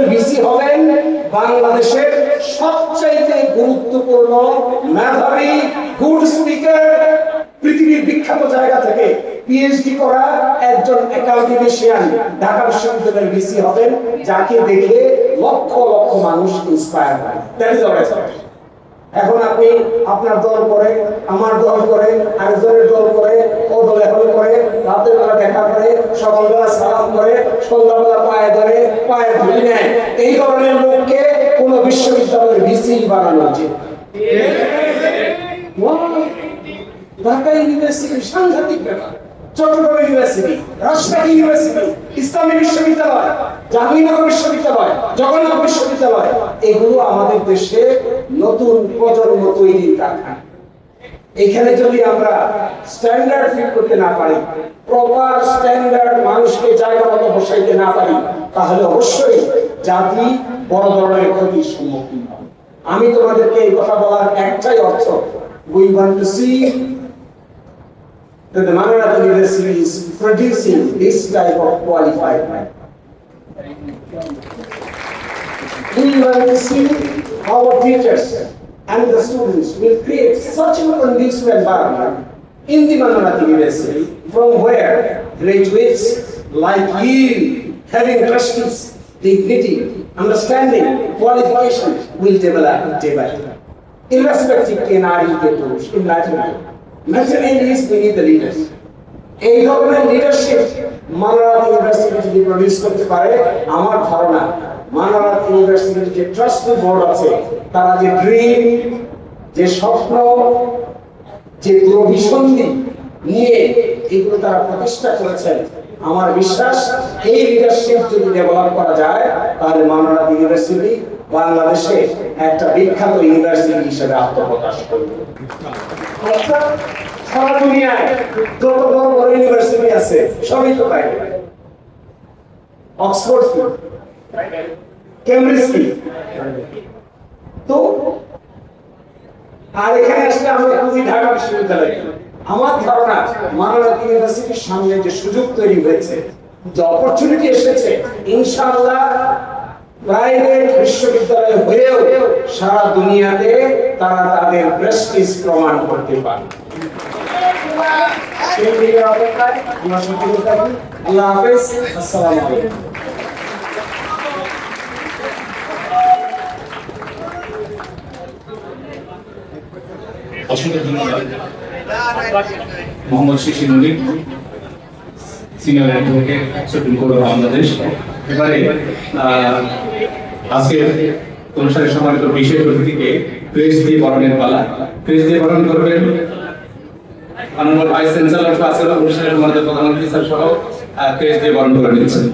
দলের ভিসি হবেন বাংলাদেশের সবচাইতে গুরুত্বপূর্ণ মেধাবী গুড স্পিকার, পৃথিবীর বিখ্যাত জায়গা থেকে পিএইচডি করা একজন একাডেমিশিয়ান ঢাকা বিশ্ববিদ্যালয়ের ভিসি হবেন, যাকে দেখে লক্ষ লক্ষ মানুষ ইন্সপায়ার হয়। That is our expectation. এখন আপনি আপনার দল করে, আমার দল করে, আরেকজনের দল করে, ও দল এখন করে, রাতের বেলা দেখা করে, সকালবেলা সালাম করে, সন্ধ্যাবেলা পায়ে ধরে পায়ে ধরে নেয়। এই ধরনের লোককে কোন বিশ্ববিদ্যালয়ের ভিসি বানানো উচিত। ঢাকা ইউনিভার্সিটি সাংঘাতিক ব্যাপার, চট্টগ্রাম ইউনিভার্সিটি, রাজশাহী ইউনিভার্সিটি, ইসলামী বিশ্ববিদ্যালয়, জাহাঙ্গীরনগর বিশ্ববিদ্যালয়, জগন্নাথ বিশ্ববিদ্যালয়, এগুলো আমাদের দেশে নতুন প্রজন্ম তৈরির কারখানা। এখানে যদি আমরা স্ট্যান্ডার্ড ফিট করতে না পারি, প্রপার স্ট্যান্ডার্ড মানুষকে জায়গা মতো বসাইতে না পারি, তাহলে অবশ্যই জাতি বড় ধরনের ক্ষতির সম্মুখীন হবে। আমি তোমাদেরকে এই কথা বলার একটাই অর্থ, we want to see that the Manarat University is producing this type of qualified men. We want to see our teachers and the students will create such a conducive environment in the Manarat University from where graduates like you, having prestige, dignity, understanding, qualification will develop day by day. Irrespective in our purush, in Latin, materially is we need the leaders. এই ধরনের leadership Manarat university যদি produce করতে পারে, আমার ধারণা মানারাত ইউনিভার্সিটির যে trustee board আছে, তারা যে ড্রিম, যে স্বপ্ন, যে দূরভিসন্ধি নিয়ে এগুলো তারা প্রতিষ্ঠা করেছেন, আমার বিশ্বাস এই লিডারশিপ যদি ডেভেলপ করা যায়, তাহলে মানারাত ইউনিভার্সিটি বাংলাদেশে একটা বিখ্যাত ইউনিভার্সিটি হিসেবে আত্মপ্রকাশ করবে। সারা দুনিয়ায় যত বড় বড় ইউনিভার্সিটি আছে সবই তো তাই। অক্সফোর্ড কি, কেমব্রিজ কি, তো আর এখানে আসলে আমরা খুবই ঢাকা বিশ্ববিদ্যালয়। আমার ধারণা মানারাত ইউনিভার্সিটির সামনে যে সুযোগ তৈরি হয়েছে, যে অপরচুনিটি এসেছে, ইনশাআল্লাহ প্রাইভেট বিশ্ববিদ্যালয় হয়েও সারা দুনিয়াতে তারা তাদের প্রেস্টিজ প্রমাণ করতে পারে। আল্লাহ হাফেজ, আসসালামু আলাইকুম। অসংখ্য ধন্যবাদ মোহাম্মদ শিশির নদী, senior advocate, supreme court of Bangladesh. এবারে আজকের অনুষ্ঠানে সম্মানিত বিশেষ অতিথিকে ক্রেস্ট দিয়ে বরণের পালা। ক্রেস্ট দিয়ে বরণ করবেন অনারেবল ভাইস চ্যান্সেলর সহ আজকের অনুষ্ঠানের সম্মানিত প্রধানমন্ত্রী স্যার সহ ক্রেস্ট দিয়ে বরণ করে নিচ্ছেন।